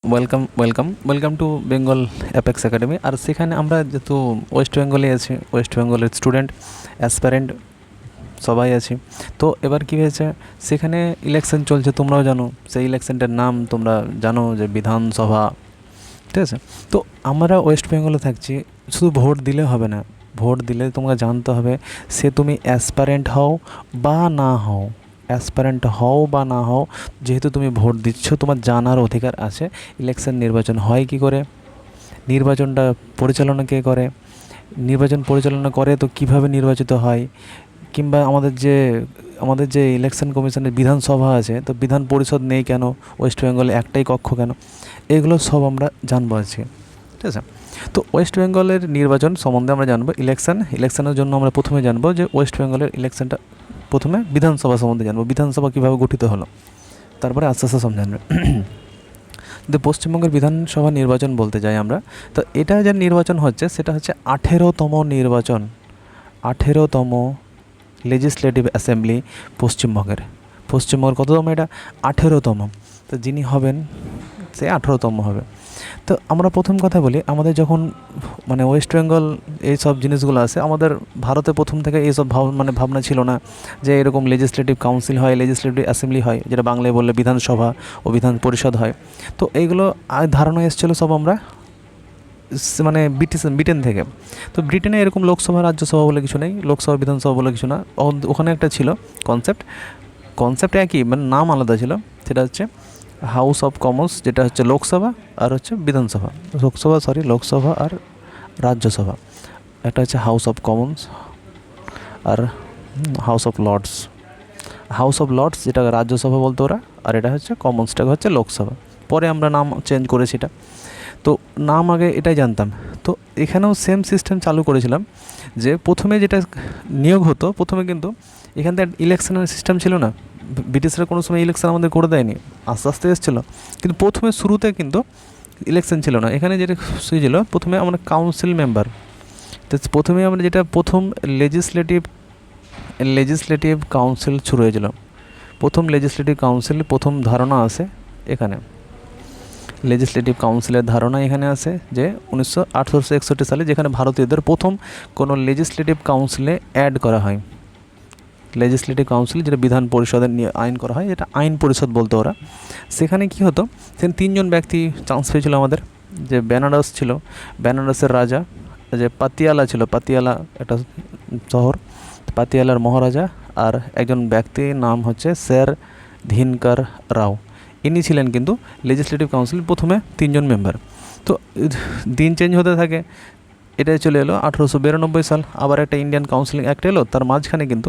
Welcome to Bengal Apex Academy. আর সেখানে আমরা যেহেতু ওয়েস্ট বেঙ্গলে আছি, ওয়েস্ট বেঙ্গলের স্টুডেন্ট অ্যাসপারেন্ট সবাই আছি। তো এবার কী হয়েছে, সেখানে ইলেকশন চলছে, তোমরাও জানো সেই ইলেকশনটার নাম তোমরা জানো যে বিধানসভা। ঠিক আছে, তো আমরা ওয়েস্ট বেঙ্গলে থাকছি, শুধু ভোট দিলে হবে না, ভোট দিলে তোমাকে জানতে হবে সে তুমি অ্যাসপারেন্ট হও বা না হও, অ্যাসপারেন্ট হও বা না হও, যেহেতু তুমি ভোট দিচ্ছ তোমার জানার অধিকার আছে ইলেকশন নির্বাচন হয় কী করে, নির্বাচনটা পরিচালনা কে করে, নির্বাচন পরিচালনা করে তো কিভাবে নির্বাচিত হয়, কিংবা আমাদের যে ইলেকশন কমিশনের বিধানসভা আছে তো বিধান পরিষদ নেই কেন, ওয়েস্ট বেঙ্গলে একটাই কক্ষ কেন, এগুলো সব আমরা জানবো আজকে। ঠিক আছে, তো ওয়েস্ট বেঙ্গলের নির্বাচন সম্বন্ধে আমরা জানবো। ইলেকশনের জন্য আমরা প্রথমে জানবো যে ওয়েস্ট বেঙ্গলের ইলেকশনটা, প্রথমে বিধানসভা সম্বন্ধে জানবো, বিধানসভা কীভাবে গঠিত হলো, তারপরে আস্তে আস্তে সমঝানো। যদি পশ্চিমবঙ্গের বিধানসভা নির্বাচন বলতে যাই আমরা, তো এটা যে নির্বাচন হচ্ছে সেটা হচ্ছে 18তম নির্বাচন, 18তম লেজিসলেটিভ অ্যাসেম্বলি পশ্চিমবঙ্গের কততম এটা, 18তম। তো যিনি হবেন সে 18তম হবে। তো আমরা প্রথম কথা বলি, আমাদের যখন মানে ওয়েস্ট বেঙ্গল এই সব জিনিসগুলো আছে, আমাদের ভারতে প্রথম থেকে এইসব ভাবনা ছিল না যে এরকম লেজিসলেটিভ কাউন্সিল হয়, লেজিসলেটিভ অ্যাসেম্বলি হয়, যেটা বাংলায় বললে বিধানসভা ও বিধান পরিষদ হয়। তো এইগুলো ধারণা এসেছিলো সব আমরা মানে ব্রিটেন থেকে। তো ব্রিটেনে এরকম লোকসভা রাজ্যসভা বলে কিছু নেই, লোকসভা বিধানসভা বলে কিছু না, ওখানে একটা ছিল কনসেপ্ট একই, মানে নাম আলাদা ছিল। সেটা হচ্ছে হাউস অফ কমন্স, যেটা হচ্ছে লোকসভা, আর হচ্ছে বিধানসভা, লোকসভা আর রাজ্যসভা। একটা হচ্ছে হাউস অফ কমন্স আর হাউস অফ লর্ডস যেটা রাজ্যসভা বলতো ওরা, আর এটা হচ্ছে কমন্সটাকে হচ্ছে লোকসভা। পরে আমরা নাম চেঞ্জ করেছি এটা। তো নাম আগে এটাই জানতাম। তো এখানেও সেম সিস্টেম চালু করেছিলাম, যে প্রথমে যেটা নিয়োগ হতো, প্রথমে কিন্তু এখান থেকে ইলেকশনের সিস্টেম ছিল না, ব্রিটিশরা কোনো সময় ইলেকশন আমাদের করে দেয়নি, আস্তে আস্তে এসেছিলো। কিন্তু প্রথমে শুরুতে কিন্তু ইলেকশন ছিল না, এখানে যেটা ছিল প্রথমে আমরা কাউন্সিল মেম্বার। তো প্রথমে আমরা যেটা প্রথম লেজিসলেটিভ কাউন্সিল শুরু হয়েছিল, প্রথম লেজিসলেটিভ কাউন্সিল প্রথম ধারণা আসে এখানে, লেজিসলেটিভ কাউন্সিলের ধারণা এখানে আসে যে 1861 সালে, যেখানে ভারতীয়দের প্রথম কোনো লেজিসলেটিভ কাউন্সিলে অ্যাড করা হয়। লেজিসলেটিভ কাউন্সিল যেটা বিধান পরিষদের নিয়ে আইন করা হয়, যেটা আইন পরিষদ বলতো ওরা। সেখানে কি হতো, সেখানে 3জন ব্যক্তি চান্স পেয়েছিল আমাদের, যে বেনারসের রাজা, যে পাতিয়ালা একটা শহর, পাতিয়ালার মহারাজা, আর একজন ব্যক্তির নাম হচ্ছে স্যার ধিনকার রাও। ইনি ছিলেন কিন্তু লেজিসলেটিভ কাউন্সিল প্রথমে 3জন মেম্বার। তো দিন চেঞ্জ হতে থাকে, এটাই চলে এলো 1892 সাল, আবার একটা ইন্ডিয়ান কাউন্সিলিং অ্যাক্ট এলো। তার মাঝখানে কিন্তু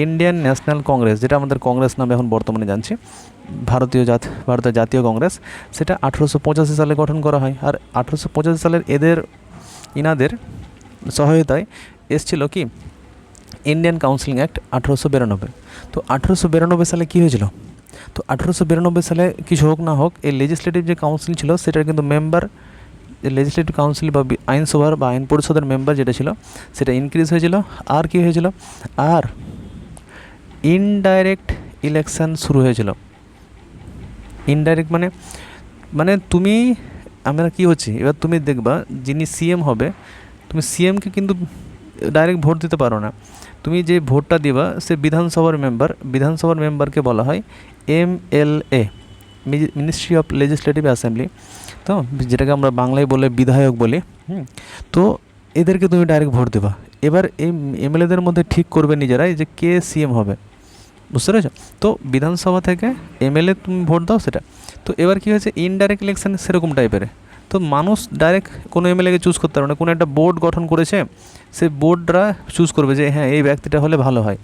ইন্ডিয়ান ন্যাশনাল কংগ্রেস, যেটা আমাদের কংগ্রেস নামে এখন বর্তমানে জানছি, ভারতের জাতীয় কংগ্রেস, সেটা 1885 সালে গঠন করা হয়। আর 1885 সালের ইনাদের সহায়তায় এসছিল কি ইন্ডিয়ান কাউন্সিলিং অ্যাক্ট 1892। তো 1892 সালে কী হয়েছিল, তো 1892 সালে কিছু হোক না হোক, এই লেজিসলেটিভ যে কাউন্সিল ছিল সেটার কিন্তু মেম্বার, লেজিসলেটিভ কাউন্সিল বা আইনসভার বা আইন পরিষদের মেম্বার যেটা ছিল সেটা ইনক্রিজ হয়েছিল। আর কি হয়েছিল, আর ইনডাইরেক্ট ইলেকশন শুরু হয়েছিল। ইনডাইরেক্ট মানে আমরা কি হচ্ছে, এবার তুমি দেখবা যিনি সিএম হবে, তুমি সিএমকে কিন্তু ডাইরেক্ট ভোট দিতে পারো না, তুমি যে ভোটটা দিবা সে বিধানসভার মেম্বারকে বলা হয় MLA, ministry of legislative assembly, তো যেটাকে আমরা বাংলায় বলে বিধায়ক বলি। তো এদেরকে তুমি ডাইরেক্ট ভোট দেবা। এবার এই এমএলএদের মধ্যে ঠিক করবে নিজেরাই যে কে সিএম হবে, বুঝতে পেরেছো? তো বিধানসভা থেকে এমএলএ তুমি ভোট দাও সেটা। তো এবার কী হয়েছে, ইনডাইরেক্ট ইলেকশন সেরকম টাইপের। তো মানুষ ডাইরেক্ট কোনো এমএলএকে চুজ করতে পারবে না, কোনো একটা বোর্ড গঠন করেছে, সেই বোর্ডরা চুজ করবে যে হ্যাঁ এই ব্যক্তিটা হলে ভালো হয়।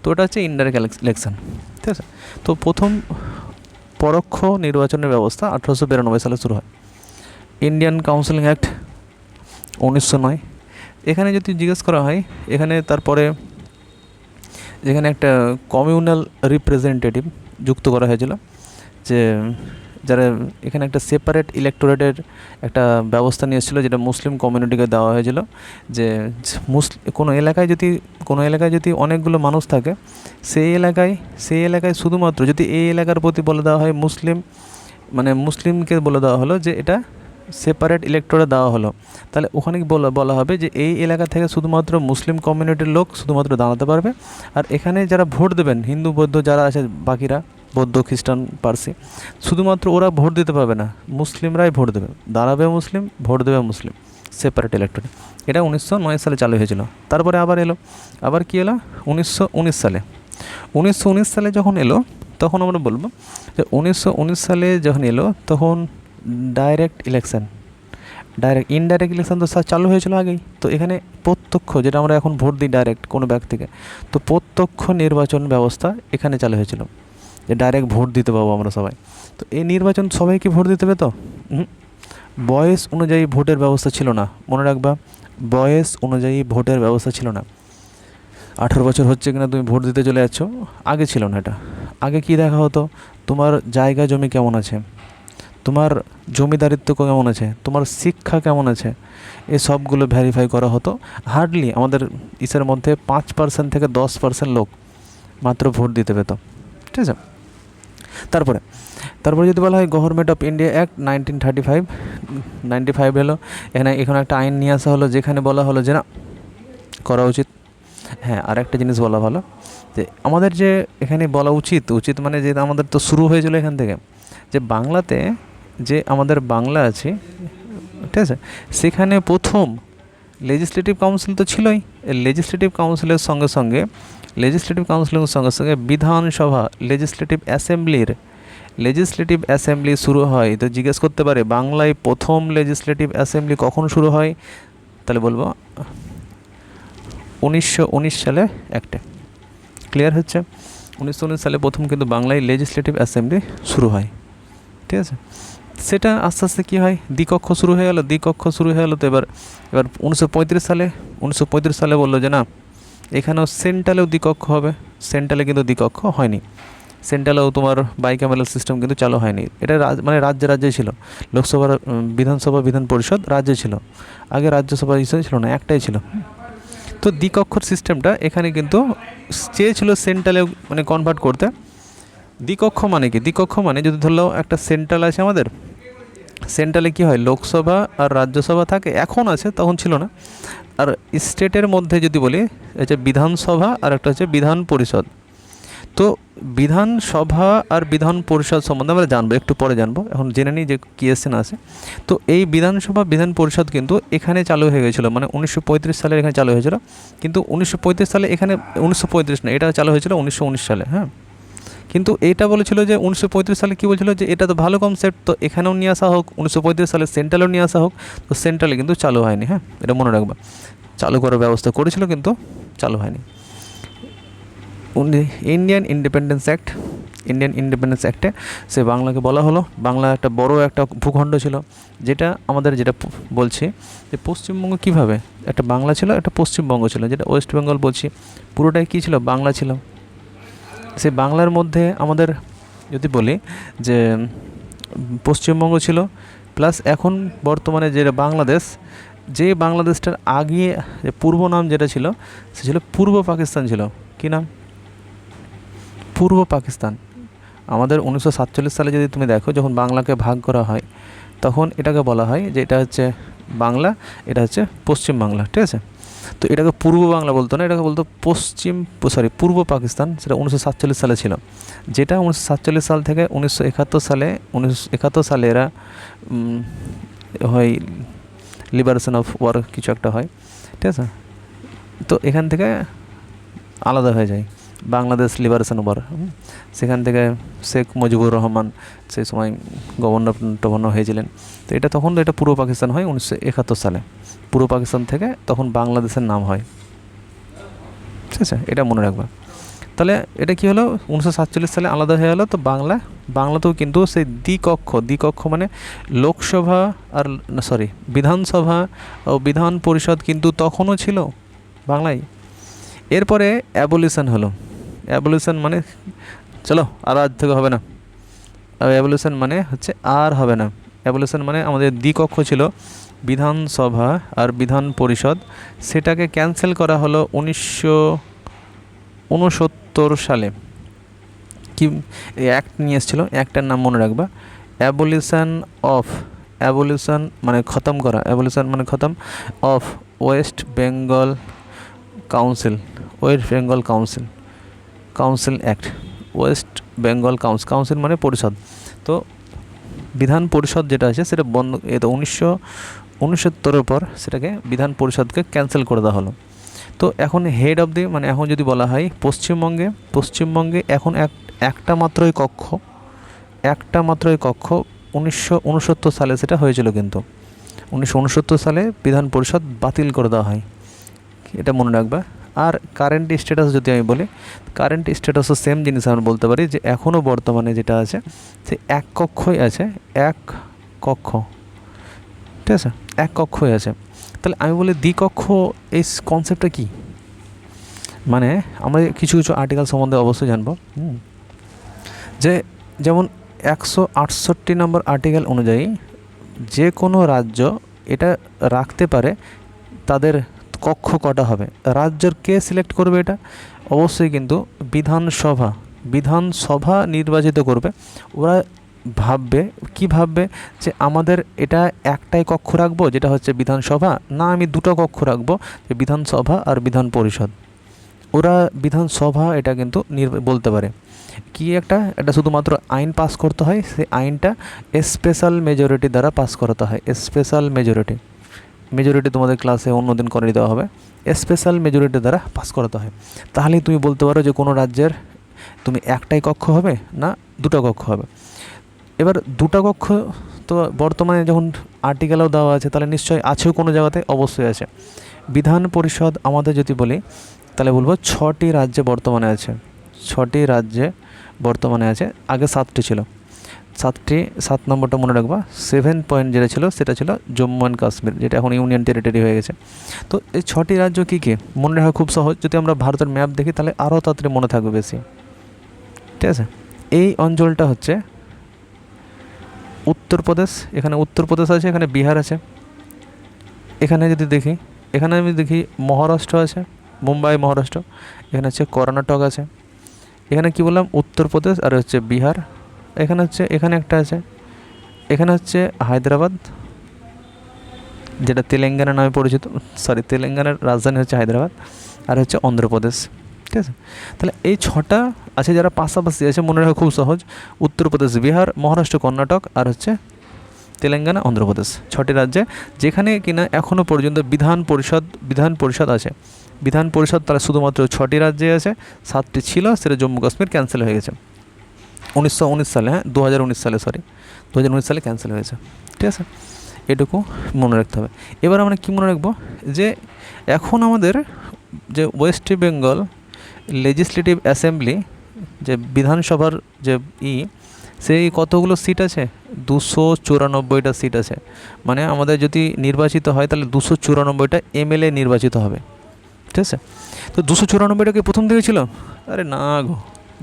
তো ওটা হচ্ছে ইনডাইরেক্ট ইলেকশন। ঠিক আছে, তো প্রথম পরোক্ষ নির্বাচনের ব্যবস্থা 1892 সালে শুরু হয়। Indian counselling act 1909। এখানে যদি জিজ্ঞেস করা হয়, এখানে তারপরে যেখানে একটা কমিউনাল রিপ্রেজেন্টেটিভ যুক্ত করা হয়েছিল, যে যারা এখানে একটা সেপারেট ইলেকটোরেটের একটা ব্যবস্থা নিয়ে এসেছিলো, যেটা মুসলিম কমিউনিটিকে দেওয়া হয়েছিল। যে কোনো এলাকায় যদি অনেকগুলো মানুষ থাকে, সেই এলাকায় শুধুমাত্র যদি এই এলাকার প্রতি বলে দেওয়া হয় মুসলিম মানে মুসলিমকে বলে দেওয়া হলো যে এটা সেপারেট ইলেক্টোরে দেওয়া হলো, তাহলে ওখানে বলা হবে যে এই এলাকা থেকে শুধুমাত্র মুসলিম কমিউনিটির লোক শুধুমাত্র দাঁড়াতে পারবে, আর এখানে যারা ভোট দেবেন হিন্দু বৌদ্ধ যারা আছে বাকিরা বৌদ্ধ খ্রিস্টান পার্সি শুধুমাত্র ওরা ভোট দিতে পারবে না, মুসলিমরাই ভোট দেবে, দাঁড়াবে মুসলিম, ভোট দেবে মুসলিম, সেপারেট ইলেক্টোরে। এটা 1909 সালে চালু হয়েছিল। তারপরে আবার এলো, আবার কী এলো 1919 সালে। 1919 সালে যখন এলো তখন আমরা বলবো যে 1919 সালে যখন এলো তখন ডাইরেক্ট ইলেকশান, ইনডাইরেক্ট ইলেকশান তো চালু হয়েছিল আগেই। তো এখানে প্রত্যক্ষ, যেটা আমরা এখন ভোট দিই ডাইরেক্ট কোনো ব্যক্তিকে, তো প্রত্যক্ষ নির্বাচন ব্যবস্থা এখানে চালু হয়েছিল, যে ডাইরেক্ট ভোট দিতে পাবো আমরা সবাই। তো এই নির্বাচন সবাইকে ভোট দিতে হবে, তো বয়স অনুযায়ী ভোটের ব্যবস্থা ছিল না, মনে রাখবা, বয়স অনুযায়ী ভোটের ব্যবস্থা ছিল না। 18 বছর হচ্ছে কিনা তুমি ভোট দিতে চলে যাচ্ছ, আগে ছিল না এটা। আগে কি দেখা হতো, তোমার জায়গা জমি কেমন আছে, তোমার জমিদারিত্ব কেমন আছে, তোমার শিক্ষা কেমন আছে, এই সবগুলো ভেরিফাই করা হতো। হার্ডলি আমাদের ইসের মধ্যে 5% থেকে 10% লোক মাত্র ভোট দিতে পেত, ঠিক আছে। তারপরে যদি বলা হয় গভর্নমেন্ট অফ ইন্ডিয়া অ্যাক্ট 1995 এলো, এখানে একটা আইন নিয়ে আসা হলো যেখানে বলা হলো যে না করা উচিত। হ্যাঁ, আর একটা জিনিস বলা ভালো, যে আমাদের যে এখানে বলা উচিত মানে যে আমাদের তো শুরু হয়েছিল এখান থেকে, যে বাংলাতে যে আমাদের বাংলা আছে, ঠিক আছে, সেখানে প্রথম লেজিসলেটিভ কাউন্সিল তো ছিলই, লেজিসলেটিভ কাউন্সিলের সঙ্গে সঙ্গে বিধানসভা লেজিসলেটিভ অ্যাসেম্বলি শুরু হয়। তো জিজ্ঞেস করতে পারে বাংলায় প্রথম লেজিসলেটিভ অ্যাসেম্বলি কখন শুরু হয়, তাহলে বলবো 1919 সালে অ্যাক্টে। ক্লিয়ার হচ্ছে, 1919 সালে প্রথম কিন্তু বাংলায় লেজিসলেটিভ অ্যাসেম্বলি শুরু হয়, ঠিক আছে। সেটা আস্তে আস্তে কী হয়, দ্বিকক্ষ শুরু হয়ে গেল, তো এবার 1935 সালে বললো যে না এখানেও সেন্ট্রালেও দ্বিকক্ষ হবে। সেন্ট্রালে কিন্তু দ্বিকক্ষ হয়নি, সেন্ট্রালেও তোমার বাইক্যামেরাল সিস্টেম কিন্তু চালু হয়নি। এটা মানে রাজ্যে ছিল, লোকসভার বিধানসভা বিধান পরিষদ রাজ্যে ছিল, আগে রাজ্যসভা হিসেবে ছিল না, একটাই ছিল। তো দ্বিকক্ষর সিস্টেমটা এখানে কিন্তু চেয়েছিল সেন্ট্রালে মানে কনভার্ট করতে। দ্বিকক্ষ মানে যদি ধরলাম একটা সেন্ট্রাল আছে আমাদের, সেন্ট্রালে কী হয় লোকসভা আর রাজ্যসভা থাকে, এখন আছে তখন ছিল না। আর স্টেটের মধ্যে যদি বলি হচ্ছে বিধানসভা আর একটা হচ্ছে বিধান পরিষদ। তো বিধানসভা আর বিধান পরিষদ সম্বন্ধে আমরা জানবো, একটু পরে জানবো, এখন জেনে নিই যে কী এসছেন আছে। তো এই বিধানসভা বিধান পরিষদ কিন্তু এখানে চালু হয়ে গেছিলো, মানে 1935 সালে এখানে চালু হয়েছিল। কিন্তু 1935 সালে এখানে 1935 না, এটা চালু হয়েছিল 1919 সালে। হ্যাঁ, কিন্তু এটা বলেছিল যে 1935 সালে কী বলছিল যে এটা তো ভালো কনসেপ্ট, তো এখানেও নিয়ে আসা হোক, 1935 সালে সেন্ট্রালেও নিয়ে আসা হোক। তো সেন্ট্রালে কিন্তু চালু হয়নি, হ্যাঁ এটা মনে রাখবা, চালু করার ব্যবস্থা করেছিল কিন্তু চালু হয়নি। ইন্ডিয়ান ইন্ডিপেন্ডেন্স অ্যাক্টে সে বাংলাকে বলা হলো, বাংলা একটা বড় একটা ভূখণ্ড ছিল, যেটা বলছি যে পশ্চিমবঙ্গ কীভাবে একটা বাংলা ছিল, একটা পশ্চিমবঙ্গ ছিল, যেটা ওয়েস্ট বেঙ্গল বলছি, পুরোটাই কী ছিল বাংলা ছিল। সেই বাংলার মধ্যে আমাদের যদি বলি যে পশ্চিমবঙ্গ ছিল, প্লাস এখন বর্তমানে যেটা বাংলাদেশ, যে বাংলাদেশটার আগে যে পূর্ব নাম যেটা ছিল সে ছিল পূর্ব পাকিস্তান ছিল। কী নাম? পূর্ব পাকিস্তান। আমাদের 1947 সালে যদি তুমি দেখো যখন বাংলাকে ভাগ করা হয় তখন এটাকে বলা হয় যে এটা হচ্ছে বাংলা, এটা হচ্ছে পশ্চিম বাংলা, ঠিক আছে। তো এটাকে পূর্ব বাংলা বলতো না, এটাকে বলতো পূর্ব পাকিস্তান। সেটা 1947 সালে ছিল, যেটা 1947 সাল থেকে 1971 সালে এরা হয় লিবারেশন অফ ওয়ার কিছু একটা হয়, ঠিক আছে। তো এখান থেকে আলাদা হয়ে যায় বাংলাদেশ লিবারেশন ওয়ার। সেখান থেকে শেখ মুজিবুর রহমান সেই সময় গভর্নর হয়েছিলেন। তো এটা তখন এটা পূর্ব পাকিস্তান হয় 1971 সালে, পূর্ব পাকিস্তান থেকে তখন বাংলাদেশের নাম হয়, ঠিক আছে, এটা মনে রাখবা। তাহলে এটা কি হলো 1947 সালে আলাদা হয়ে গেলো। তো বাংলাতেও কিন্তু সেই দ্বিকক্ষ মানে লোকসভা আর বিধানসভা ও বিধান পরিষদ কিন্তু তখনও ছিল বাংলায়। এরপরে অ্যাবলিশন হলো। অ্যাবলিশন মানে চলো আর আজ থেকে হবে না, অ্যাবলিশন মানে হচ্ছে আর হবে না। অ্যাবলিশন মানে আমাদের দ্বিকক্ষ ছিল বিধানসভা আর বিধান পরিষদ, সেটাকে ক্যান্সেল করা হলো 1969 সালে। কি অ্যাক্ট নিয়ে এসেছিলো, অ্যাক্টের নাম মনে রাখবা অ্যাবলিউশন অফ, অ্যাবলিউশন মানে খতম করা, অ্যাবলিউশন মানে খতম, of West Bengal council, West Bengal council, council act, West Bengal council মানে পরিষদ। তো বিধান পরিষদ যেটা আছে সেটা বন্ধ, এটা 1969 পর সেটাকে বিধান পরিষদকে ক্যান্সেল করে দেওয়া হলো। তো এখন হেড অফ দি মানে এখন যদি বলা হয় পশ্চিমবঙ্গে এখন একটা মাত্রই কক্ষ, একটা মাত্রই কক্ষ 1969 সালে সেটা হয়েছিল, কিন্তু 1969 সালে বিধান পরিষদ বাতিল করে দেওয়া হয়, এটা মনে রাখবা। আর কারেন্ট স্ট্যাটাস যদি আমি বলি, কারেন্ট স্ট্যাটাসও সেম জিনিস আমরা বলতে পারি যে এখনও বর্তমানে যেটা আছে সে এক কক্ষই আছে, এক কক্ষ, ঠিক আছে, এক কক্ষই আছে। তাহলে আমি বলি দ্বিকক্ষ, এই কনসেপ্টটা কি, মানে আমরা কিছু কিছু আর্টিকেল সম্বন্ধে অবশ্যই জানবো, যে যেমন 168 নম্বর আর্টিকেল অনুযায়ী যে কোনো রাজ্য এটা রাখতে পারে, তাদের কক্ষ কটা হবে, রাজ্যের কে সিলেক্ট করবে, এটা অবশ্যই কিন্তু বিধানসভা নির্বাচিত করবে। ওরা ভাববে কি ভাববে যে আমাদের এটা একটাই কক্ষ রাখবো যেটা হচ্ছে বিধানসভা, না আমি দুটো কক্ষ রাখবো যে বিধানসভা আর বিধান পরিষদ। ওরা বিধানসভা এটা কিন্তু বলতে পারে কি, এটা শুধুমাত্র আইন পাস করতে হয়, সেই আইনটা স্পেশাল মেজরিটি দ্বারা পাস করাতে হয়, স্পেশাল মেজরিটি তোমাদের ক্লাসে অন্যদিন করে দেওয়া হবে, স্পেশাল মেজরিটি দ্বারা পাস করাতে হয়। তাহলেই তুমি বলতে পারো যে কোনো রাজ্যের তুমি একটাই কক্ষ হবে না দুটো কক্ষ হবে। এবার দুটো কক্ষ তো বর্তমানে যখন আর্টিকেলেও দেওয়া আছে তাহলে নিশ্চয়ই আছেও কোনো জায়গাতে, অবশ্যই আছে। বিধান পরিষদ আমাদের যদি বলি তাহলে বলবো 6টি রাজ্যে বর্তমানে আছে, 6টি রাজ্যে বর্তমানে আছে, আগে 7টি ছিল, 7 নম্বরটা মনে রাখবা। 7 পয়েন্ট যেটা ছিল সেটা ছিল জম্মু অ্যান্ড কাশ্মীর, যেটা এখন ইউনিয়ন টেরিটরি হয়ে গেছে। তো এই 6টি রাজ্য কী কী মনে রাখা খুব সহজ, যদি আমরা ভারতের ম্যাপ দেখি তাহলে আরও তাড়াতাড়ি মনে থাকবে বেশি, ঠিক আছে। এই অঞ্চলটা হচ্ছে উত্তরপ্রদেশ, এখানে উত্তরপ্রদেশ আছে, এখানে বিহার আছে, এখানে যদি দেখি, এখানে আমি দেখি মহারাষ্ট্র আছে, মুম্বাই মহারাষ্ট্র, এখানে হচ্ছে কর্ণাটক আছে, এখানে কি বললাম উত্তরপ্রদেশ আর হচ্ছে বিহার, এখানে হচ্ছে এখানে একটা আছে, এখানে হচ্ছে হায়দ্রাবাদ যেটা তেলেঙ্গানা নামে পরিচিত, তেলেঙ্গানার রাজধানী হচ্ছে হায়দ্রাবাদ, আর হচ্ছে অন্ধ্রপ্রদেশ, ঠিক আছে। তাহলে এই 6টা আছে যারা পাশাপাশি আছে, মনে রাখা খুব সহজ, উত্তরপ্রদেশ, বিহার, মহারাষ্ট্র, কর্ণাটক আর হচ্ছে তেলেঙ্গানা, অন্ধ্রপ্রদেশ, 6টি রাজ্যে যেখানে কিনা এখনও পর্যন্ত বিধান পরিষদ আছে। বিধান পরিষদ তারা শুধুমাত্র 6টি রাজ্যে আছে, 7টি ছিল, সেটা জম্মু কাশ্মীর ক্যান্সেল হয়ে গেছে 1919 সালে, 2019 সালে 2019 সালে ক্যান্সেল হয়েছে, ঠিক আছে। এটুকু মনে রাখতে হবে। এবার আমরা কি মনে রাখবো যে এখন আমাদের যে ওয়েস্ট বেঙ্গল লেজিসলেটিভ অ্যাসেম্বলি, যে বিধানসভার যে সেই কতগুলো সিট আছে, 294টা সিট আছে। মানে আমাদের যদি নির্বাচিত হয় তাহলে 294টা এমএলএ নির্বাচিত হবে, ঠিক আছে। তো 294টাকে প্রথম থেকে ছিল, আরে না গো,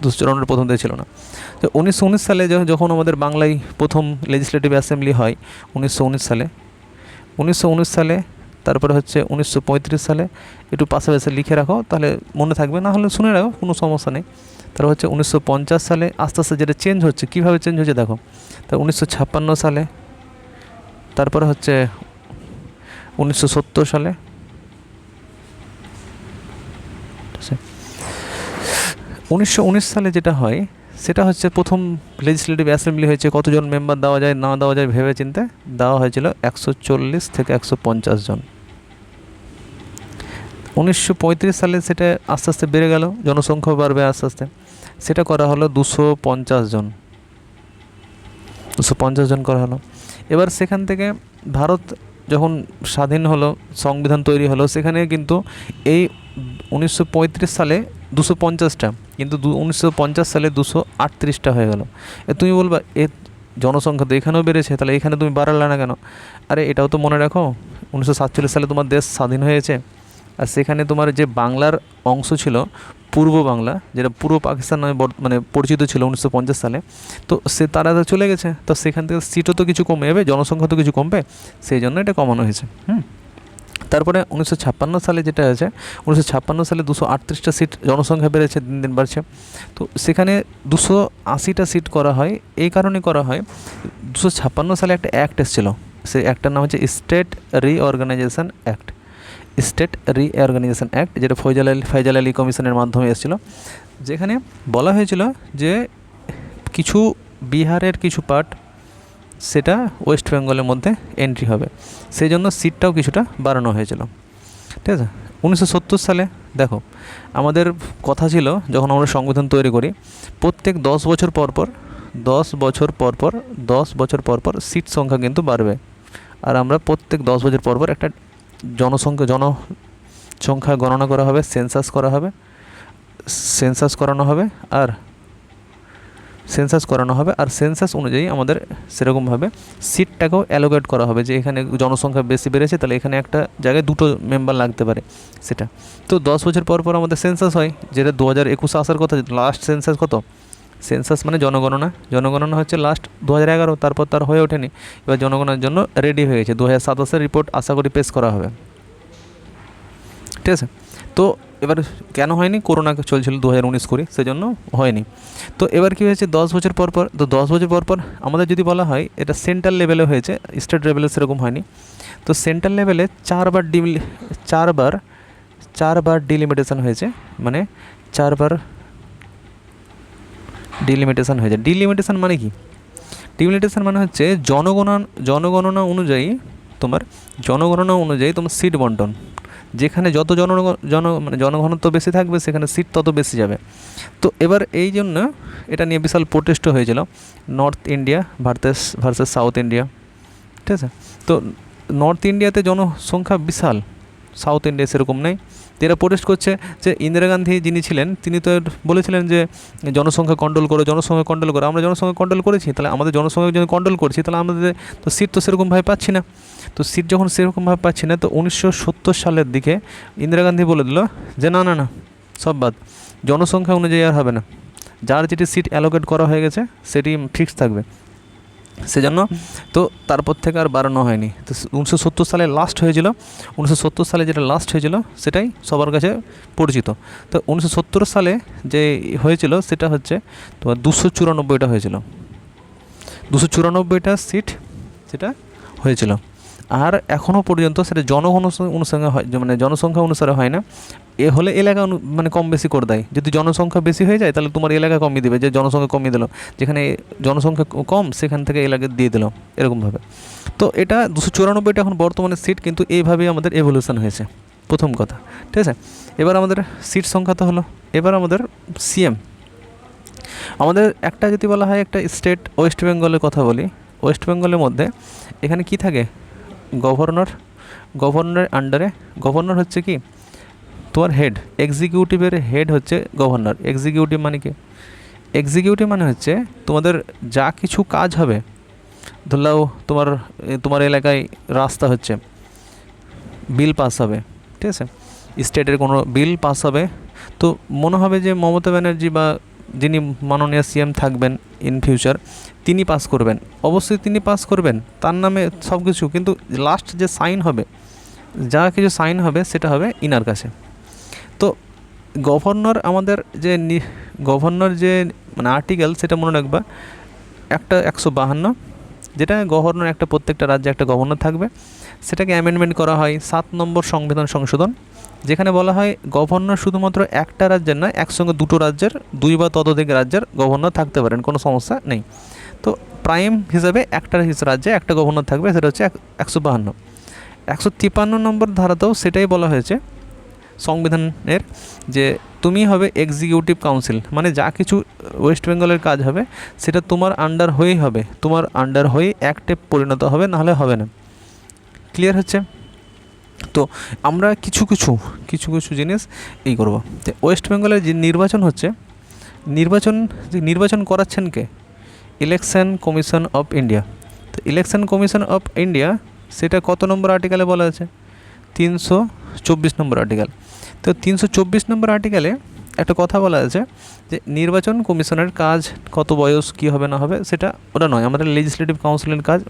294 প্রথম থেকে ছিল না। তো 1919 সালে যখন আমাদের বাংলায় প্রথম লেজিসলেটিভ অ্যাসেম্বলি হয় 1919 সালে, তারপরে হচ্ছে 1935 সালে, একটু পাশাপাশি লিখে রাখো তাহলে মনে থাকবে, না হলে শুনে রাখো, কোনো সমস্যা নেই। তারপর হচ্ছে 1950 সালে, আস্তে আস্তে যেটা চেঞ্জ হচ্ছে, কীভাবে চেঞ্জ হচ্ছে দেখো, তা 1956 সালে, তারপরে হচ্ছে 1970 সালে, 1919 সালে যেটা হয় সেটা হচ্ছে প্রথম লেজিসলেটিভ অ্যাসেম্বলি হয়েছে, কতজন মেম্বার দেওয়া যায় না দেওয়া যায় ভেবে চিন্তে দেওয়া হয়েছিল 140 থেকে 150 জন। 1935 সালে সেটা আস্তে আস্তে বেড়ে গেল, জনসংখ্যা বাড়বে আস্তে আস্তে, সেটা করা হলো 250 জন করা হলো। এবার সেখান থেকে ভারত যখন স্বাধীন হলো, সংবিধান তৈরি হলো, সেখানে কিন্তু এই 1935 সালে 250টা, কিন্তু 1950 সালে 238টা হয়ে গেল। তুমি বলবা এ জনসংখ্যা তো এখানেও বেড়েছে, তাহলে এখানে তুমি বাড়ালে না কেন? আরে এটাও তো মনে রাখো 1947 সালে তোমার দেশ স্বাধীন হয়েছে, আর সেখানে তোমার যে বাংলার অংশ ছিল পূর্ব বাংলা, যেটা পূর্ব পাকিস্তান নামে মানে পরিচিত ছিল 1950 সালে, তো তারা তো চলে গেছে, তো সেখান থেকে সিটও তো কিছু কমে যাবে, জনসংখ্যা তো কিছু কমবে, সেই জন্য এটা কমানো হয়েছে। তারপরে 1956 সালে যেটা আছে, 1956 সালে 238টা সিট জনসংখ্যা বেড়েছে, দিন দিন বাড়ছে। তো সেখানে 280টা সিট করা হয়। এই কারণে করা হয়, 256 সালে একটা অ্যাক্ট এসেছিলো, সেই অ্যাক্টটার নাম হচ্ছে state reorganisation act. State reorganisation act, যেটা ফয়জাল আলী কমিশনের মাধ্যমে এসেছিলো, যেখানে বলা হয়েছিল যে কিছু বিহারের কিছু পার্ট সেটা ওয়েস্ট বেঙ্গলের মধ্যে এন্ট্রি হবে, সেই জন্য সিটটাও কিছুটা বাড়ানো হয়েছিল। ঠিক আছে। 1970 সালে দেখো, আমাদের কথা ছিল যখন আমরা সংবিধান তৈরি করি, প্রত্যেক 10 বছর পর পর 10 বছর পর পর 10 বছর পর পর সিট সংখ্যা কিন্তু বাড়বে। আর আমরা প্রত্যেক 10 বছর পর পর একটা জনসংখ্যা গণনা করা হবে, সেন্সাস করা হবে, সেন্সাস করানো হবে আর সেন্সাস অনুযায়ী আমাদের সেরকমভাবে সিটটাকেও অ্যালোকেট করা হবে, যে এখানে জনসংখ্যা বেশি বেড়েছে, তাহলে এখানে একটা জায়গায় 2টো মেম্বার লাগতে পারে সেটা। তো 10 বছর পর পর আমাদের সেন্সাস হয়, যেটা 2021 আসার কথা। লাস্ট সেন্সাস কত? সেন্সাস মানে জনগণনা হচ্ছে লাস্ট 2011, তারপর তার হয়ে ওঠেনি। এবার জনগণনার জন্য রেডি হয়ে গেছে, 2027 রিপোর্ট আশা করি পেশ করা হবে। ঠিক আছে। তো এবার কেন হয়নি? করোনা চলছিল 2019-20, সেজন্য হয়নি। তো এবার কী হয়েছে, 10 বছর পর পর, তো 10 বছর পর পর আমাদের যদি বলা হয় এটা সেন্ট্রাল লেভেলে হয়েছে, স্টেট লেভেলে সেরকম হয়নি। তো সেন্ট্রাল লেভেলে চারবার ডিলিমিটেশন হয়েছে, মানে 4বার ডিলিমিটেশন হয়েছে। ডিলিমিটেশন মানে কি? ডিলিমিটেশন মানে হচ্ছে জনগণনা অনুযায়ী তোমার সিট বন্টন। যেখানে যত জনঘনত্ব বেশি থাকবে, সেখানে সিট তত বেশি যাবে। তো এবার এই জন্য এটা নিয়ে বিশাল প্রোটেস্টও হয়েছিল, north India versus south India. ঠিক আছে। তো নর্থ ইন্ডিয়াতে জনসংখ্যা বিশাল, সাউথ ইন্ডিয়া সেরকম নেই। এরা প্রোটেস্ট করছে যে ইন্দিরা গান্ধী যিনি ছিলেন, তিনি তো বলেছিলেন যে জনসংখ্যা কন্ট্রোল করো। আমরা জনসংখ্যা কন্ট্রোল করেছি, তাহলে আমাদের জনসংখ্যা যদি কন্ট্রোল করছি, তাহলে আমাদের তো সিট তো সেরকমভাবে পাচ্ছি না। তো সিট যখন সেরকমভাবে পাচ্ছি না, তো 1970 সালের দিকে ইন্দিরা গান্ধী বলে দিল যে না, সব বাদ, জনসংখ্যা অনুযায়ী আর হবে না, যার যেটি সিট অ্যালোকেট করা হয়ে গেছে সেটি ফিক্স থাকবে। সেজন্য তো তারপর থেকে আর বাড়ানো হয়নি। তো 1970 সালে লাস্ট হয়েছিল, 1970 সালে যেটা লাস্ট হয়েছিল সেটাই সবার কাছে পরিচিত। তো 1970 সালে যে হয়েছিল সেটা হচ্ছে তোমার 294টা হয়েছিল, 294টা সিট সেটা হয়েছিল। আর এখনও পর্যন্ত সেটা জনসংখ্যা অনুসারে হয় না, এ হলে এলাকা মানে কম বেশি করে দেয়। যদি জনসংখ্যা বেশি হয়ে যায়, তাহলে তোমার এলাকা কমিয়ে দেবে, যে জনসংখ্যা কমিয়ে দিল, যেখানে জনসংখ্যা কম সেখান থেকে এলাকা দিয়ে দিল, এরকমভাবে। তো এটা 294টা এখন বর্তমানে সিট, কিন্তু এইভাবেই আমাদের এভলিউশন হয়েছে, প্রথম কথা। ঠিক আছে। এবার আমাদের সিট সংখ্যা তো হলো, এবার আমাদের সিএম। আমাদের একটা যদি বলা হয় একটা স্টেট ওয়েস্ট বেঙ্গলের কথা বলি, ওয়েস্ট বেঙ্গলের মধ্যে এখানে কি থাকে? গভর্নরের আন্ডারে, গভর্নর হচ্ছে কি তোমার হেড, এক্সিকিউটিভের হেড হচ্ছে গভর্নর। এক্সিকিউটিভ মানে কি? এক্সিকিউটিভ মানে হচ্ছে তোমাদের যা কিছু কাজ হবে, ধরলাও তোমার এলাকায় রাস্তা হচ্ছে, বিল পাস হবে, ঠিক আছে, স্টেটের কোনো বিল পাস হবে, তো মনে হবে যে মমতা ব্যানার্জি বা যিনি মাননীয় সিএম থাকবেন ইন ফিউচার, তিনি পাস করবেন। অবশ্যই তিনি পাস করবেন, তার নামে সব কিছু, কিন্তু লাস্ট যে সাইন হবে, যা কিছু সাইন হবে সেটা হবে ইনার কাছে। তো গভর্নর যে মানে আর্টিকেল, সেটা মনে রাখবা, একটা 152, যেটা গভর্নর একটা প্রত্যেকটা রাজ্যে একটা গভর্নর থাকবে। সেটাকে অ্যামেন্ডমেন্ট করা হয় 7 নম্বর সংবিধান সংশোধন, যেখানে বলা হয় গভর্নর শুধুমাত্র একটা রাজ্যের নয়, একসঙ্গে 2টো রাজ্যের 2 বা ততোধিক রাজ্যের গভর্নর থাকতে পারেন, কোনো সমস্যা নেই। তো প্রাইম হিসাবে একটা রাজ্যে একটা গভর্নর থাকবে, সেটা হচ্ছে 152। 153 নম্বর ধারাতেও সেটাই বলা হয়েছে সংবিধানের, যে তুমি হবে এক্সিকিউটিভ কাউন্সিল, মানে যা কিছু ওয়েস্ট বেঙ্গলের কাজ হবে সেটা তোমার আন্ডার হয়েই হবে, তোমার আন্ডার হয়ে অ্যাক্টে পরিণত হবে, নাহলে হবে না। ক্লিয়ার হচ্ছে? তো আমরা কিছু কিছু জিনিস এই করব। যে ওয়েস্ট বেঙ্গলের যে নির্বাচন হচ্ছে, নির্বাচন করাচ্ছেন কে? Election commission of India. তো ইলেকশন কমিশন অফ ইন্ডিয়া সেটা কত নম্বর আর্টিকেলে বলা আছে? 324 নম্বর আর্টিকেল। তো 324 নম্বর আর্টিকেলে একটা কথা বলা আছে যে নির্বাচন কমিশনের কাজ, কত বয়স, কী হবে না হবে সেটা ওটা নয়, আমাদের লেজিসলেটিভ কাউন্সিলের কাজ,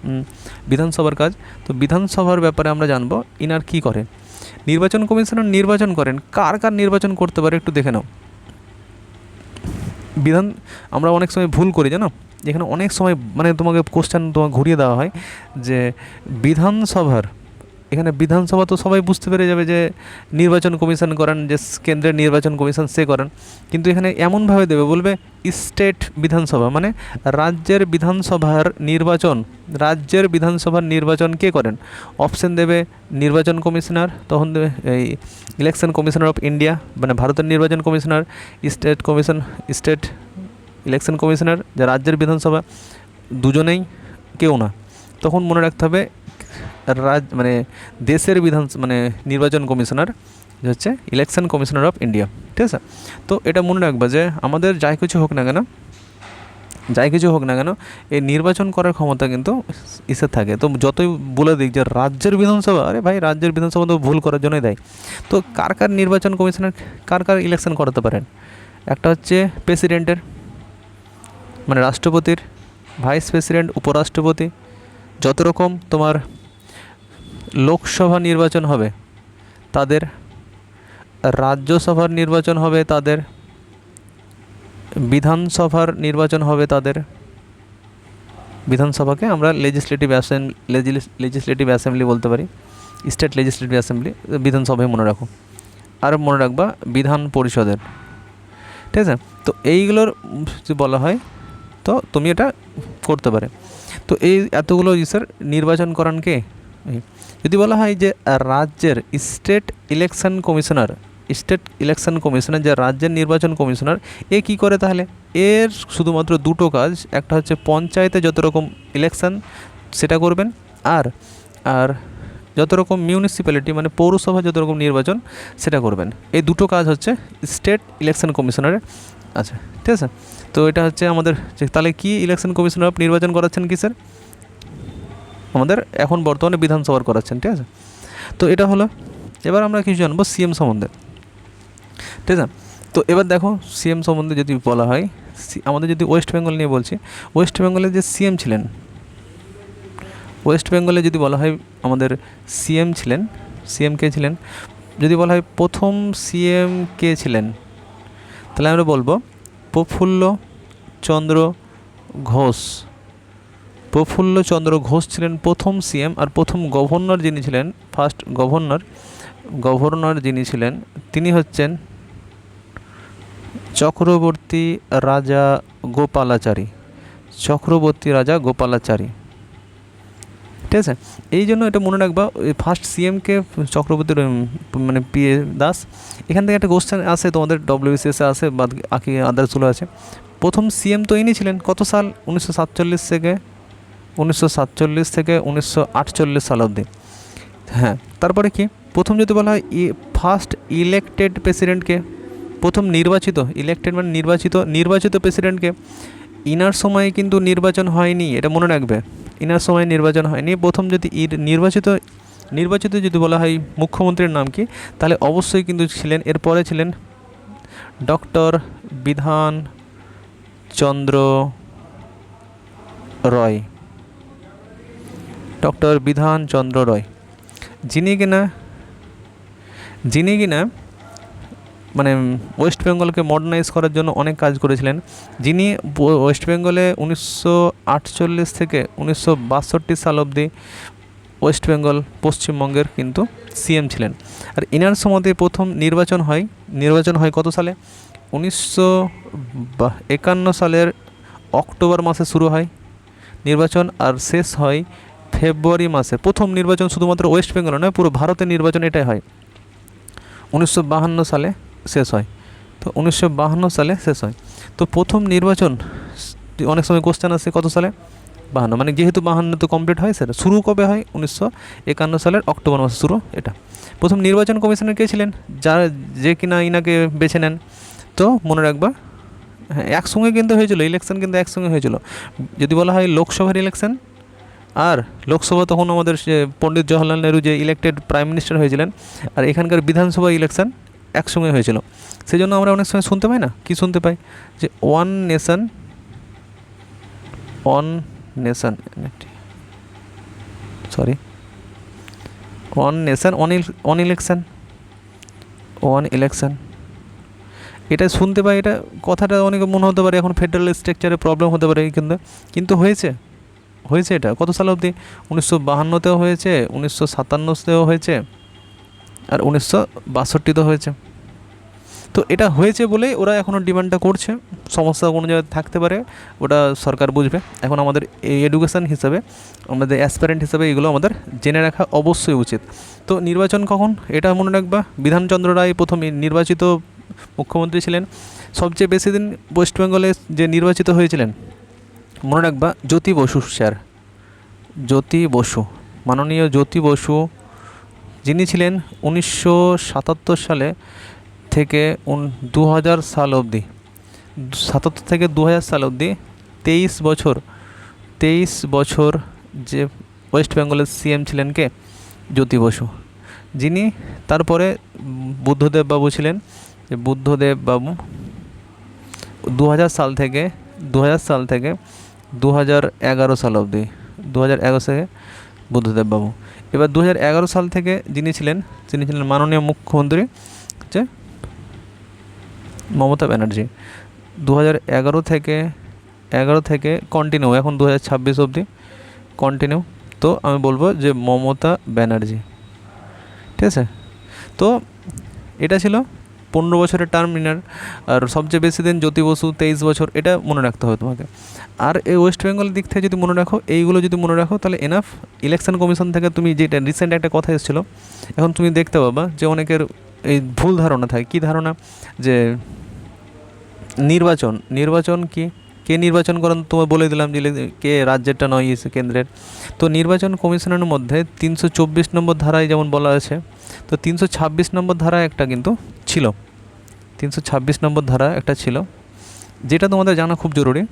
বিধানসভার কাজ। তো বিধানসভার ব্যাপারে আমরা জানবো ইনার কী করে। নির্বাচন কমিশনার নির্বাচন করেন, কার কার নির্বাচন করতে পারে একটু দেখে নাও। বিধান, আমরা অনেক সময় ভুল করি জানো, এখানে অনেক সময় মানে তোমাকে কোশ্চেন তোমাকে ঘুরিয়ে দেওয়া হয় যে বিধানসভার, এখানে বিধানসভা তো সবাই বুঝতে পেরে যাবে যে নির্বাচন কমিশন করেন, যে কেন্দ্রের নির্বাচন কমিশন সে করেন, কিন্তু এখানে এমনভাবে দেবে বলবে স্টেট বিধানসভা, মানে রাজ্যের বিধানসভার নির্বাচন, রাজ্যের বিধানসভার নির্বাচন কে করেন, অপশন দেবে নির্বাচন কমিশনার, তখন দেবে এই ইলেকশন কমিশনার অফ ইন্ডিয়া, মানে ভারতের নির্বাচন commissioner, state commission, state election commissioner, যা রাজ্যের বিধানসভা, দুজনেই কেউ না, তখন মনে রাখতে হবে মানে দেশের মানে নির্বাচন কমিশনার হচ্ছে ইলেকশন কমিশনার অফ ইন্ডিয়া, ঠিক আছে। তো এটা মনে রাখবা যে আমাদের যাই কিছু হোক না কেন, যাই কিছু হোক না কেন, এই নির্বাচন করার ক্ষমতা কিন্তু ইসের থাকে। তো যতই বলে দিক যে রাজ্যের বিধানসভা, আরে ভাই রাজ্যের বিধানসভা তো ভুল করার জন্যই দেয়। তো কার কার নির্বাচন কমিশনার, কার কার ইলেকশন করাতে পারেন, একটা হচ্ছে প্রেসিডেন্টের, মানে রাষ্ট্রপতির, ভাইস প্রেসিডেন্ট, উপরাষ্ট্রপতি, যত রকম তোমার লোকসভা নির্বাচন হবে তাদের, রাজ্যসভার নির্বাচন হবে তাদের, বিধানসভার নির্বাচন হবে তাদের, বিধানসভাকে আমরা লেজিসলেটিভ অ্যাসেম্বলি বলতে পারি, স্টেট লেজিসলেটিভ অ্যাসেম্বলি, বিধানসভায় মনে রাখো। আর মনে রাখবা বিধান পরিষদের, ঠিক আছে। তো এইগুলোর যদি বলা হয় তো তুমি এটা করতে পারে। তো এই এতগুলো ইসের নির্বাচন করান কে, যদি বলা হয় যে রাজ্যের state election commissioner, state election commissioner যে রাজ্যের নির্বাচন কমিশনার, এ কী করে তাহলে, এর শুধুমাত্র দুটো কাজ, একটা হচ্ছে পঞ্চায়েতে যত রকম ইলেকশন সেটা করবেন, আর আর যত রকম মিউনিসিপ্যালিটি মানে পৌরসভা যত রকম নির্বাচন সেটা করবেন। এই দুটো কাজ হচ্ছে স্টেট ইলেকশন কমিশনারের। আচ্ছা, ঠিক আছে। তো এটা হচ্ছে আমাদের, তাহলে কি ইলেকশন কমিশনার নির্বাচন করাচ্ছেন কি স্যার, আমাদের এখন বর্তমানে বিধানসভার করাচ্ছেন, ঠিক আছে। তো এটা হলো, এবার আমরা কিছু জানবো সিএম সম্বন্ধে, ঠিক আছে। তো এবার দেখো সিএম সম্বন্ধে যদি বলা হয়, আমাদের যদি ওয়েস্ট বেঙ্গল নিয়ে বলছি, ওয়েস্ট বেঙ্গলের যে সিএম ছিলেন, ওয়েস্ট বেঙ্গলে যদি বলা হয় আমাদের সিএম ছিলেন, সিএম কে ছিলেন, যদি বলা হয় প্রথম সিএম কে ছিলেন, তাহলে আমরা বলবো প্রফুল্ল চন্দ্র ঘোষ। প্রফুল্ল চন্দ্র ঘোষ ছিলেন প্রথম সিএম, আর প্রথম গভর্নর যিনি ছিলেন, ফার্স্ট গভর্নর যিনি ছিলেন তিনি হচ্ছেন চক্রবর্তী রাজা গোপালাচারী, চক্রবর্তী রাজা গোপালাচারী, ঠিক আছে। এই জন্য এটা মনে রাখবা, ফার্স্ট সিএমকে চক্রবর্তীর মানে পিএ দাস। এখান থেকে একটা কোশ্চেন আসে তোমাদের ডব্লিউবিসিএসে আসে, বাদ বাকি আদার্সগুলো আছে। প্রথম সিএম তো ইনি ছিলেন কত সাল, 1947 থেকে 1948 সাল অবধি। হ্যাঁ, তারপরে কি প্রথম যদি বলা হয় ফার্স্ট ইলেক্টেড প্রেসিডেন্টকে, প্রথম নির্বাচিত, ইলেক্টেড মানে নির্বাচিত প্রেসিডেন্টকে, ইনার সময় কিন্তু নির্বাচন হয়নি, এটা মনে রাখবে, ইনার সময় নির্বাচন হয়নি। প্রথম যদি নির্বাচিত যদি বলা হয় মুখ্যমন্ত্রীর নাম কি, তাহলে অবশ্যই কিন্তু ছিলেন, এরপরে ছিলেন ডক্টর বিধান চন্দ্র রয়, ডক্টর বিধান চন্দ্র রয়, যিনি কিনা মানে ওয়েস্ট বেঙ্গলকে মডার্নাইজ করার জন্য অনেক কাজ করেছিলেন, যিনি ওয়েস্ট বেঙ্গলে 1948 থেকে 1962 সাল অবধি ওয়েস্ট বেঙ্গল পশ্চিমবঙ্গের কিন্তু সিএম ছিলেন। আর ইনার সময় প্রথম নির্বাচন হয় কত সালে, 1951 সালের অক্টোবর মাসে শুরু হয় নির্বাচন, আর শেষ হয় ফেব্রুয়ারি মাসে। প্রথম নির্বাচন শুধুমাত্র ওয়েস্ট বেঙ্গল নয়, পুরো ভারতের নির্বাচন এটাই হয়, 1952 সালে শেষ হয়। তো 1952 সালে শেষ হয়। তো প্রথম নির্বাচন অনেক সময় কোশ্চেন আসে কত সালে, 52, মানে যেহেতু 52 তো কমপ্লিট হয়, সেটা শুরু কবে হয়, 1951 সালের অক্টোবর মাসে শুরু। এটা প্রথম নির্বাচন কমিশনার কে ছিলেন, যে কিনা ইনাকে বেছে নেন। তো মনে রাখবা, হ্যাঁ একসঙ্গে কিন্তু হয়েছিল ইলেকশন, কিন্তু একসঙ্গে হয়েছিল। যদি বলা হয় লোকসভার ইলেকশন, আর লোকসভা তখন আমাদের পণ্ডিত জওহরলাল নেহরু যে ইলেক্টেড প্রাইম মিনিস্টার হয়েছিলেন, আর এখানকার বিধানসভা ইলেকশন একসঙ্গে হয়েছিল। সেই জন্য আমরা অনেক সময় শুনতে পাই না, কি শুনতে পাই, যে one nation one election, one election. এটা শুনতে পাই, এটা কথাটা অনেকে মনে হতে পারে এখন ফেডারেল স্ট্রাকচারে প্রবলেম হতে পারে, কিন্তু হয়েছে এটা কত সাল অবধি? 1952তেও হয়েছে, 1957তেও হয়েছে, আর 1962তেও হয়েছে। তো এটা হয়েছে বলেই ওরা এখনও ডিমান্ডটা করছে। সমস্যা কোনো জায়গায় থাকতে পারে, ওটা সরকার বুঝবে। এখন আমাদের এই এডুকেশান হিসাবে, আমাদের অ্যাসপারেন্ট হিসাবে এগুলো আমাদের জেনে রাখা অবশ্যই উচিত। তো নির্বাচন কখন, এটা মনে রাখবা, বিধানচন্দ্র রায় প্রথম নির্বাচিত মুখ্যমন্ত্রী ছিলেন। সবচেয়ে বেশি দিন ওয়েস্ট বেঙ্গলে যে নির্বাচিত হয়েছিলেন, মনে রাখবা, জ্যোতি বসু স্যার, জ্যোতি বসু, মাননীয় জ্যোতি বসু, যিনি ছিলেন 1977 সালে থেকে 2000 সাল অবধি, 77 থেকে 2000 সাল অবধি 23 বছর যে ওয়েস্ট বেঙ্গলের সিএম ছিলেন কে? জ্যোতি বসু। যিনি তারপরে বুদ্ধদেব বাবু ছিলেন, যে বুদ্ধদেব বাবু 2000 সাল থেকে 2011 সাল অবধি, 2011 থেকে বুদ্ধদেব বাবু। এবার 2011 সাল থেকে যিনি ছিলেন মাননীয় মুখ্যমন্ত্রী হচ্ছে মমতা ব্যানার্জি। 2011 থেকে কন্টিনিউ, এখন 2026 অবধি কন্টিনিউ। তো আমি বলবো যে মমতা ব্যানার্জি, ঠিক আছে। তো এটা ছিল 15 বছরের টার্ম ইনার। আর সবচেয়ে বেশি দিন জ্যোতি বসু 23 বছর, এটা মনে রাখতে হবে তোমাকে। আর এই ওয়েস্ট বেঙ্গলের দিক থেকে যদি মনে রাখো, এইগুলো যদি মনে রাখো, তাহলে এনাফ। ইলেকশন কমিশন থেকে তুমি যেটা রিসেন্ট একটা কথা এসেছিলো, এখন তুমি দেখতে পাবা যে অনেকের এই ভুল ধারণা থাকে। কী ধারণা? যে নির্বাচন কি, কে নির্বাচন করেন তোমায় বলে দিলাম, যে কে রাজ্যেরটা নয়, কেন্দ্রের। তো নির্বাচন কমিশনের মধ্যে 324 নম্বর ধারায় যেমন বলা আছে, তো 326 নম্বর ধারা একটা কিন্তু ছিল, 326 নম্বর ধারা একটা ছিল, যেটা তোমাদের জানা খুব জরুরি,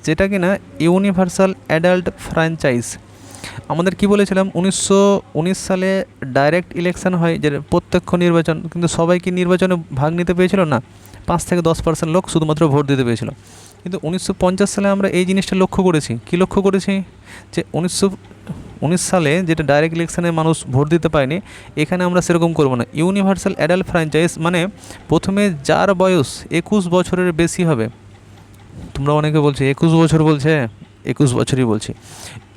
যেটা কিনা ইউনিভার্সাল অ্যাডাল্ট ফ্র্যাঞ্চাইজ। আমাদের কি বলেছিলাম, 1919 সালে ডাইরেক্ট ইলেকশন হয়, যে প্রত্যক্ষ নির্বাচন, কিন্তু সবাই কি নির্বাচনে ভাগ নিতে পেরেছিল না, 5 থেকে 10% লোক শুধুমাত্র ভোট দিতে পেরেছিল। কিন্তু 1950 সালে আমরা এই জিনিসটা লক্ষ্য করেছি। কি লক্ষ্য করেছি? যে 1919 সালে যেটা ডাইরেক্ট ইলেকশনে মানুষ ভোট দিতে পায়নি, এখানে আমরা সেরকম করবো না। ইউনিভার্সাল অ্যাডাল্ট ফ্র্যাঞ্চাইজ মানে প্রথমে যার বয়স 21 বছরের বেশি হবে, তোমরা অনেকে বলছে 21 বছর, বলছে 21 বছরই বলছি।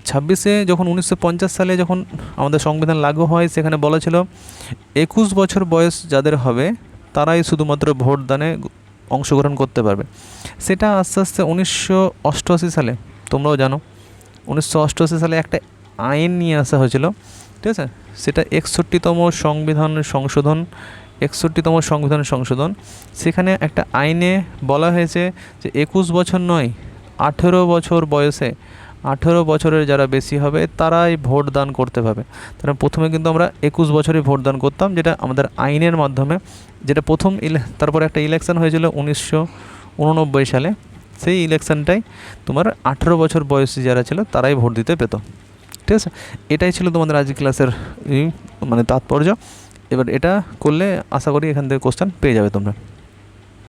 26 যখন 1950 সালে যখন আমাদের সংবিধান লাগু হয়, সেখানে বলা ছিল 21 বছর বয়স যাদের হবে তারাই শুধুমাত্র ভোটদানে অংশগ্রহণ করতে পারবে। সেটা আস্তে আস্তে 1988 সালে, তোমরাও জানো, 1988 সালে একটা আইন নিয়ে আসা হয়েছিল, ঠিক আছে। সেটা 61তম সংবিধান সংশোধন। সেখানে একটা আইনে বলা হয়েছে যে 21 বছর নয়, 18 বছর বয়সে, 18 বছরের যারা বেশি হবে তারাই ভোট দান করতে পারবে। তারা প্রথমে কিন্তু আমরা 21 বছরই ভোট দান করতাম, যেটা আমাদের আইনের মাধ্যমে, যেটা প্রথম তারপরে একটা ইলেকশন হয়েছিল 1989 সালে। সেই ইলেকশনটাই তোমার 18 বছর বয়সী যারা ছিল তারাই ভোট দিতে পেত, ঠিক আছে। এটাই ছিল তোমাদের আজকের ক্লাসের মানে তাৎপর্য। এবার এটা করলে আশা করি এখান থেকে কোশ্চেন পেয়ে যাবে তোমরা।